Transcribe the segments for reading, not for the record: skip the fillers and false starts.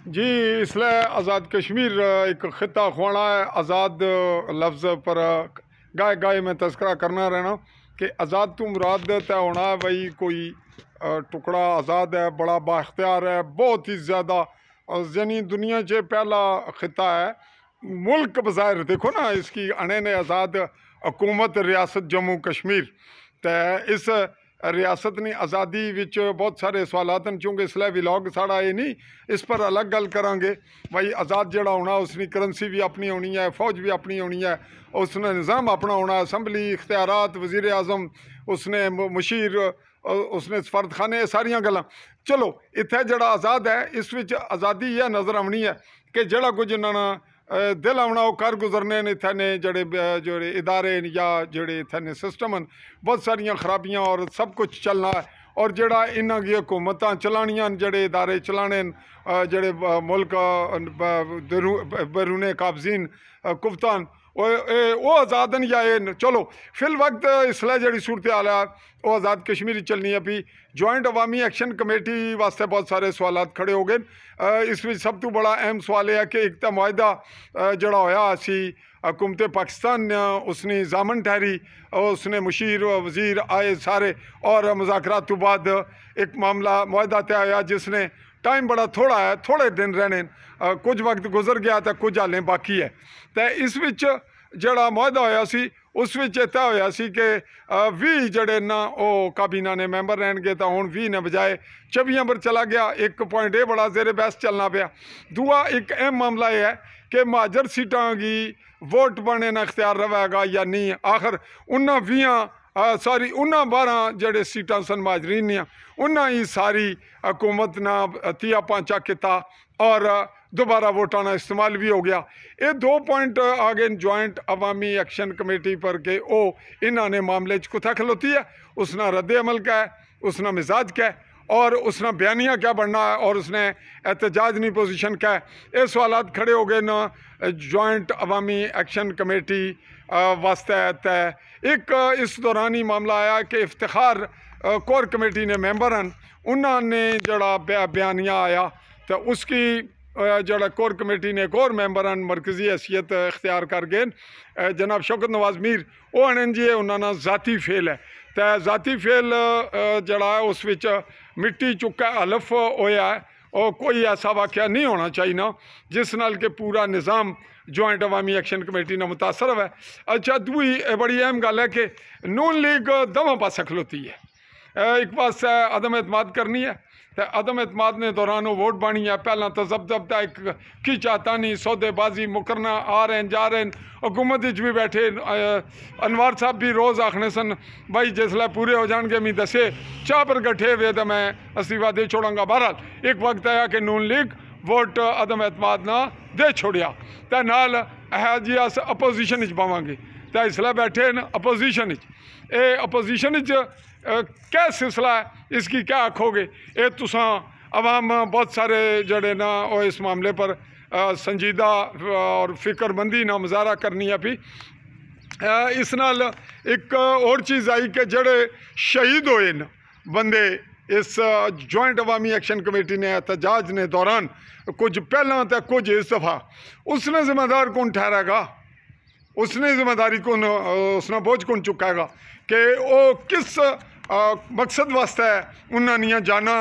जी इसलिए आज़ाद कश्मीर एक ख़िता खुआना है। आज़ाद लफ्ज़ पर गाय गाय में तस्करा करना रहना कि आज़ाद तो मुराद तय होना है भाई कोई टुकड़ा आज़ाद है, बड़ा बाख्तियार है, बहुत ही ज़्यादा यानी दुनिया से पहला ख़िता है। मुल्क बज़ाहिर देखो ना इसकी अने ने आज़ाद हुकूमत रियासत जम्मू कश्मीर तो इस रियासत ने आज़ादी विच बहुत सारे सवालात हैं चूँकि इसलिए विलॉग साड़ा ये नहीं इस पर अलग गल करांगे। भाई आज़ाद जड़ा होना उसकी करंसी भी अपनी होनी है, फौज भी अपनी होनी है, उसने निज़ाम अपना होना, असम्बली इख्तियारात, वज़ीर आज़म उसने मुशीर उसने सफारत खाने सारिया गल्लां। चलो इत्थे जड़ा आज़ाद है इस विच आज़ादी यह नज़र आनी है कि जड़ा कुछ इन्होंने दिल आना वो कर गुजरने ने इत्थे ने जड़े जोड़े इदारे या जड़े इत्थे ने सिस्टम हैं बहुत सारिया खराबियाँ और सब कुछ चलना है और जड़ा इन्हों की हुकूमत चलानियां जड़े इदारे चलाने जड़े मुल्क बैरूने काबजीन कुफ्तान वो आज़ाद न या ये चलो फिल वक्त इसलिए जड़ी सूरत हाल है वो आज़ाद कश्मीर चलनी है। भी जॉइंट अवामी एक्शन कमेटी वास्ते बहुत सारे सवालात खड़े हो गए। इस में सब तो बड़ा अहम सवाल है कि एक तो मुआहदा जड़ा होया असी हुकूमत पाकिस्तान ने उसने जामन ठहरी उसने मुशीर वज़ीर आए सारे और मुज़ाकरात तो बाद एक मामला मुआहदा तय होया जिसने टाइम बड़ा थोड़ा है, थोड़े दिन रहने कुछ वक्त गुजर गया तो कुछ हालें बाकी है। तो इस विच जड़ा मुआहदा होया सी उस विच तय होया सी कि 20 जड़े ना वो काबीना ने मैंबर रहनगे तो हुण 20 ने बजाए 24 पर चला गया। एक पॉइंट ये बड़ा जेरे बहस चलना पाया। दूआ एक अहम मामला यह है कि महाजर सीटां की वोट पाने ना इख्तियार रहेगा या नहीं। आखिर उन्हें 20 सारी उन्हें 12 जड़े सीटां सन महाजरीन उन्हें ही सारी हुकूमत ना तिया पांचा किता और दोबारा वोटां ना इस्तेमाल भी हो गया। ये 2 पॉइंट आ गए जॉइंट अवामी एक्शन कमेटी पर के ओ इन्होंने मामले कुत्था खलोती है, उसना रद्द अमल क्या है, उसना मिजाज क्या है और उसना बयानिया क्या बनना है और उसने एहतजाज नहीं पोजीशन क्या है। ये सवालात खड़े हो गए ना जॉइंट अवामी एक्शन कमेटी वास्ते तय। एक इस दौरान ही मामला आया कि इफ्तिखार कोर कमेटी ने मैंबर हैं उन्होंने जड़ा बयानिया आया तो उसकी जड़ा कोर कमेटी ने एक और मैंबर हैं मरकजी हैसियत इख्तियार कर गए जनाब शौकत नवाज मीर वो आने जी उन्होंने जाती फेल है तो जाती फेल जड़ा है उस विच मिट्टी चुका हलफ होया है और कोई ऐसा वाक़या नहीं होना चाहिए ना जिस नाल के पूरा निज़ाम जॉइंट अवामी एक्शन कमेटी ने मुतासर है। अच्छा दूई बड़ी अहम गल है कि नून लीग दोवां पासे खलोती है। एक पास अदम एतमाद करनी है तो अदम एतमाद ने दौरान वो वोट बानी है। पहला तो जबता एक की चाहता नहीं सौदेबाजी मुकरना आ रहे हैं जा रहे हैं। हुकूमत भी बैठे अनवार साहब भी रोज़ आखने सन भाई जिसले पूरे हो जाएंगे मैं दसे चाह पर गठे हुए तो मैं अस्तीफा दे छोड़ूंगा। बहरहाल एक वक्त आया कि नून लीग वोट अदम एतमाद ना दे छोड़िया तो नाल है जी अस अपोजिशन पावांगे तो इसलिए बैठे न अपोजिशन अपोजिशन क्या सिलसिला है इसकी क्या आखोगे। ये तुसा अवाम बहुत सारे जड़े ना और इस मामले पर संजीदा और फिक्रमंदी ना मुजाहरा करनी है। भी इस नाल एक और चीज़ आई कि जड़े शहीद होए न बंदे इस जॉइंट अवामी एक्शन कमेटी ने एहतजाज ने दौरान कुछ पहला तो कुछ इस दफ़ा उसने जिम्मेदार कौन ठहरेगा, उसने जिम्मेदारी कौन उसने बोझ कौन चुकाएगा कि वो किस मकसद वास्ते उन्होंने जाना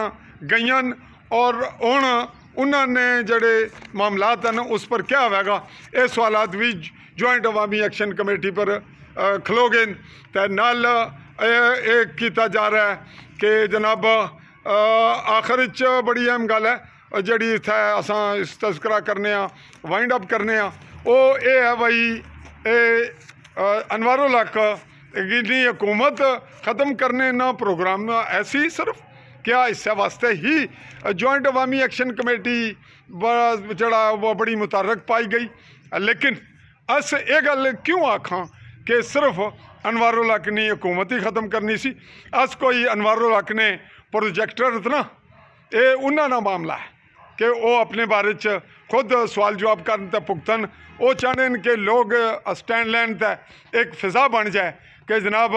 गईयां और हुण उन्होंने जड़े मामलात हैं उस पर क्या होगा। ये सवालात भी जॉइंट अवामी एक्शन कमेटी पर खलो गए तो नाल एक किया जा रहा है कि जनाब आखिर बड़ी अहम गल है जड़ी इत्थे असां इस तस्करा करने वाइंड अप करने वो ये है भाई अनवारुल हक की हुकूमत ख़त्म करने ना प्रोग्राम ऐसी सिर्फ क्या इससे वास्ते ही जॉइंट अवामी एक्शन कमेटी जड़ा वो बड़ी मुतहरक पाई गई। लेकिन अस ये गल क्यों आखां कि सिर्फ अनवारुल हक ने हुकूमत ही ख़त्म करनी सी। अस कोई अनवारुल हक ने प्रोजेक्टर ना ये उन्होंने मामला है कि वो अपने बारे च खुद सवाल जवाब करन ते भुगतन। वो चाहते कि लोग स्टैंड लैन ते एक फिजा बन जाए कि जनाब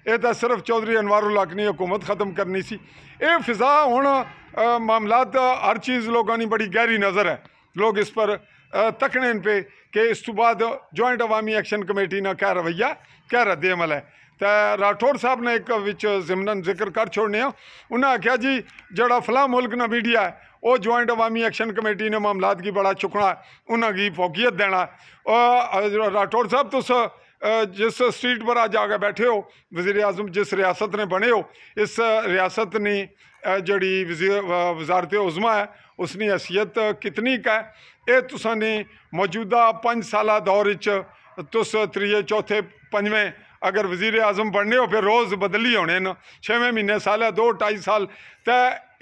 ये तो सिर्फ चौधरी अनवारुल हक ने हुकूमत ख़त्म करनी सी। ये फिजा हुण मामलात हर चीज़ लोगों की बड़ी गहरी नज़र है, लोग इस पर तकने पे कि इस तो बाद जॉइंट अवामी एक्शन कमेटी ना क्या रवैया क्या रद्द अमल है। तो राठौर साहब ने एक विच जिमनन जिक्र कर छोड़ने, उन्हें आख्या जी जड़ा फलां मुल्क ना मीडिया है वो जॉइंट अवामी एक्शन कमेटी ने मामलात की बड़ा चुकना है, उन्होंने फोकियत देना। और राठौर साहब तुस जिस स्ट्रीट पर आज आके बैठे हो, वज़ीर आज़म जिस रियासत ने बने हो, इस रियासत ने जड़ी वजारत उज़मा है उसकी हैसियत कितनी का है, ये तुसाने मौजूदा 5 साल दौर तुस त्रीए चौथे पंजवें अगर वज़ीर आज़म बनने हो फिर रोज़ बदली होने न, 6वें महीने साल है 2-2.5 साल, तो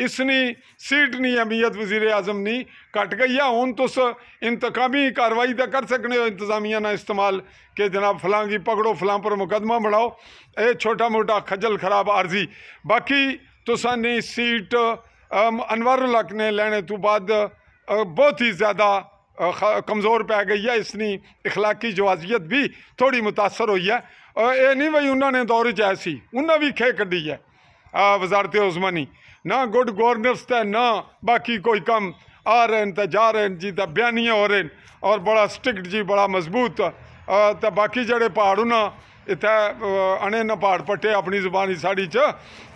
इसनी सीट नहीं अहमियत वज़ीर आज़म नहीं घट गई है। हूँ तुस इंतकामी कार्रवाई तो कर सकने हो इंतजामिया ना इस्तेमाल कि जनाब फलां की पकड़ो फलां पर मुकदमा बनाओ, ये छोटा मोटा खजल खराब आर्जी। बाकी तुसानी सीट अनवर हक ने लेने तो बाद बहुत ही ज़्यादा कमज़ोर पै गई है, इसनी इखलाकी जवाजियत भी थोड़ी मुतासर हुई है। ये नहीं भाई उन्होंने दौर च ऐसी उन्हें भी खे कड्डी है वजारत उज़मा नहीं, ना गुड गवर्नर्स तो ना बाकी कोई कम आ रहे हैं तो जा रहे हैं जी, तो बयानियाँ हो रहे हैं और बड़ा स्ट्रिक्ट जी बड़ा मजबूत। तो बाकी जड़े पहाड़ ना इतने अने न पहाड़ पट्टे अपनी जबानी साड़ी च,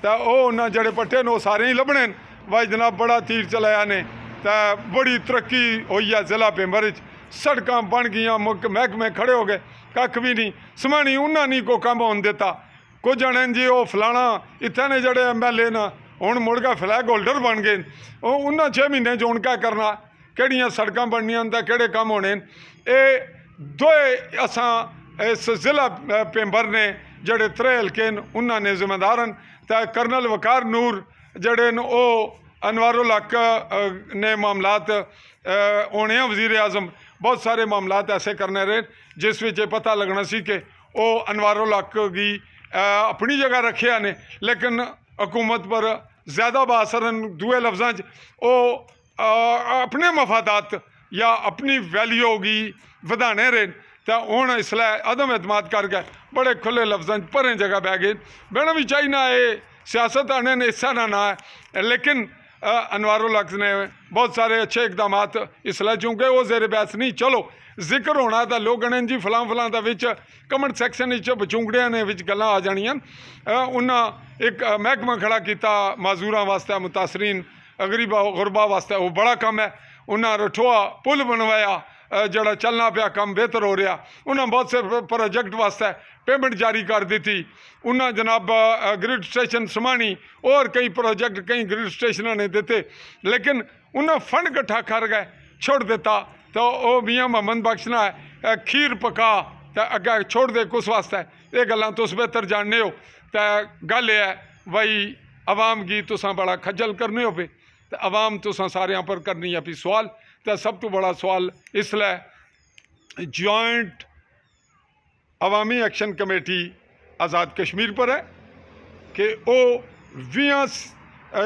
तो उन्हें जड़े पट्टे न सारे ही लभने भाई जनाब बड़ा तीर चलाया ने, तो बड़ी तरक्की हुई है जिला पेंबर सड़क बन गई, महकमे खड़े हो गए, कख भी नहीं समानी उन्हें नहीं को कम होने देता। कुछ जने जी वो फलाना इतने ने जड़े MLA न हूँ मुड़ के फ्लैग होल्डर बन गए, उन्हें 6 महीने चोन क्या करना, केड़ियां सड़क बननियां तो केड़े कम होने। ये दोए असा इस जिला पेंबर ने जड़े 3 हल्के उन्होंने जिम्मेदार हैं, तो कर्नल वकार नूर जड़े न वो अनवारुल हक ने मामलात होने वज़ीर आज़म बहुत सारे मामलात ऐसे करने रहे जिस विच पता लगना सी कि वो अनवारुल हक की अपनी जगह रखे ने, लेकिन हुकूमत पर ज़्यादा बासर दूए लफ्ज़ों वो अपने मफादात या अपनी वैल्यू की वधाने रहे, तो हूँ इसलिए अदम एतमाद करके बड़े खुले लफ्ज़ों परें जगह बह गए। बहना भी चाहिए ना ये सियासत आने ने हिस्सा ना है, लेकिन अनवारुल हक ने बहुत सारे अच्छे इकदाम इसलिए चूँकि वो जेर बहस नहीं चलो जिक्र होना तो लोग ने जी फलां फलां का कमेंट सैक्शन बचूंगड़िया ने गल्लां आ जानियां। उन्हें एक महकमा खड़ा किया माजूर वास्ते मुतासरीन गरीबा गुरबा वास्ते, वो बड़ा कम है। उन्हें रठोआ पुल बनवाया जड़ा चलना पाया काम बेहतर हो रहा, उन्हें बहुत से प्रोजेक्ट वास्ते पेमेंट जारी कर दी थी। उन्हें जनाब ग्रिड स्टेशन समानी और कई प्रोजेक्ट कई ग्रिड स्टेशन ने देते, लेकिन उन्हें फंड इकट्ठा कर गए छोड़ देता, तो वह मियाँ मोहम्मद बख्श ना है खीर पका तो अगे छोड़ दे कुछ वास्ते, ये गल्लां तुस बेहतर जानने हो। तो गल है भाई अवाम की तुसां बड़ा खज्जल करने हो पे, तो अवाम तुसां सारे पर करनी है भी सवाल। तो सब तो बड़ा सवाल इसलिए जॉइंट अवामी एक्शन कमेटी आज़ाद कश्मीर पर है कि वो 20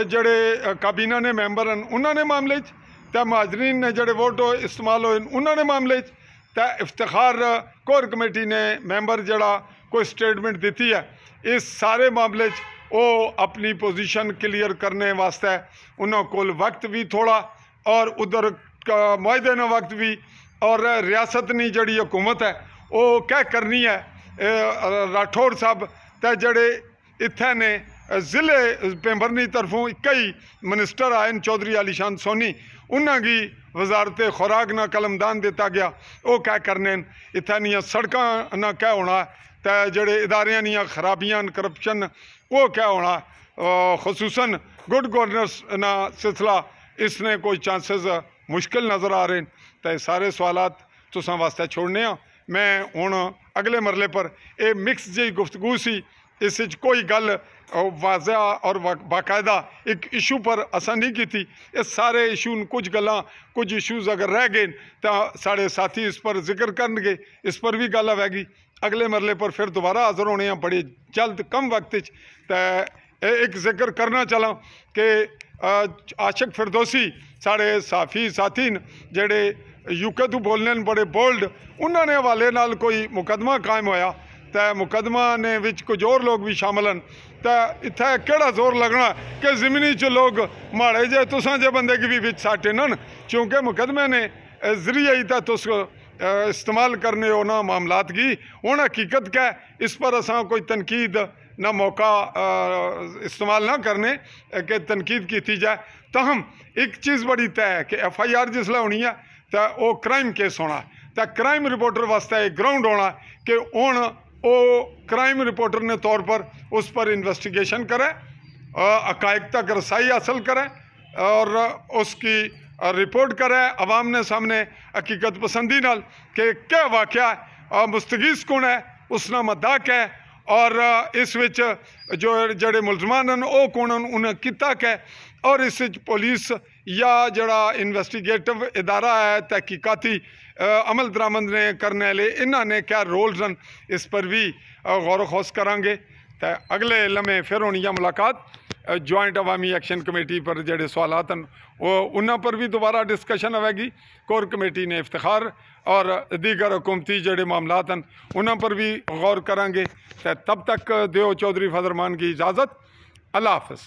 जड़े काबीना ने मैंबर हैं उन्होंने मामले तो महाजरीन ने जड़े वोट इस्तेमाल होए उन्होंने मामले तो इफ्तिखार कोर कमेटी ने मैंबर जड़ा कोई स्टेटमेंट दी है, इस सारे मामले वो अपनी पोजीशन क्लियर करने वास्ते उन्होंने कोल वक्त भी थोड़ा और उधर मुआहदे न वक्त भी, और रियासत नी जड़ी हुकूमत है वो क्या करनी है। राठौर साहब तो जड़े इत्थे ने ज़िले पेंबरनी तरफों कई मिनिस्टर आए चौधरी आलीशान सोनी, उन्होंने वजारत खुराक ना कलमदान दिता गया, वो क्या करने इत्थे निया सड़क ना क्या होना, तो जड़े इदारियां निया खराबियां करप्शन वो क्या होना, खसूसन गुड गवर्नर्स ना सिलसिला इसने कोई चांसेस मुश्किल नज़र आ रहे हैं। तो सारे सवालात तुसां वास्ते छोड़ने आ। मैं हुण अगले मरले पर यह मिक्स जी गुफ्तगू सी, इस कोई गल वाज़ा और बाकायदा एक इशू पर असा नहीं की थी। इस सारे इशू कुछ गल्लां कुछ इशूज़ अगर रह गए तो साढ़े साथी इस पर जिक्र करनगे, इस पर भी गल आवेगी। अगले मरले पर फिर दोबारा हाज़र होने हैं बड़े जल्द कम वक्त। तो एक जिक्र करना चला कि आशिक फिरदौसी साढ़े साफी साथी जड़े यूके तो बोलने बड़े बोल्ड, उन्होंने हवाले नाल कोई मुकदमा कायम होया, तो मुकदमा ने विच कुछ और लोग भी शामिल हैं तो इत्थै केड़ा जोर लगना कि ज़मीनी च लोग माड़े जे तुसां जे बंदे की भी बिच साटे न, क्योंकि मुकदमे ने जरिए ही तो तुस इस्तेमाल करने हो ना मामलात की। हूँ हकीकत क्या है, इस पर असा कोई तनकीद ना मौका इस्तेमाल ना करने कि तनकीद की जाए। तहम एक चीज़ बड़ी तय है कि FIR जिसलै होनी है तो वह क्राइम केस होना, तो क्राइम रिपोर्टर वास्ते एक ग्राउंड होना कि हूँ वो क्राइम रिपोर्टर ने तौर पर उस पर इन्वेस्टिगेशन करे, हकायक तक रसाई हासिल करे और उसकी रिपोर्ट करे अवाम ने सामने हकीकत पसंदी नाल कि क्या वाक़या है, मुस्तगीस कौन है, उसना मद्दा क्या है और इस विच जो जड़े मुलजमान हैं वो कौन हैं, उन्हें किता क्या है और इस पुलिस या जड़ा इन्वेस्टिगेटिव इदारा है तहकीकाती अमल दरामद ने करने वाले इन्होंने क्या रोल्स हैं, इस पर भी गौर खोस करांगे। तो अगले लम्हे फिर होनी है मुलाकात जॉइंट अवामी एक्शन कमेटी पर जड़े सवालात हैं वो उन्होंने पर भी दोबारा डिस्कशन आएगी। कोर कमेटी ने इफ्तिखार और दीगर हुकूमती जड़े मामलात हैं उन्होंने पर भी गौर करांगे। तो तब तक दियो चौधरी फजल रहमान की इजाज़त। अल्लाह हाफ़िज़।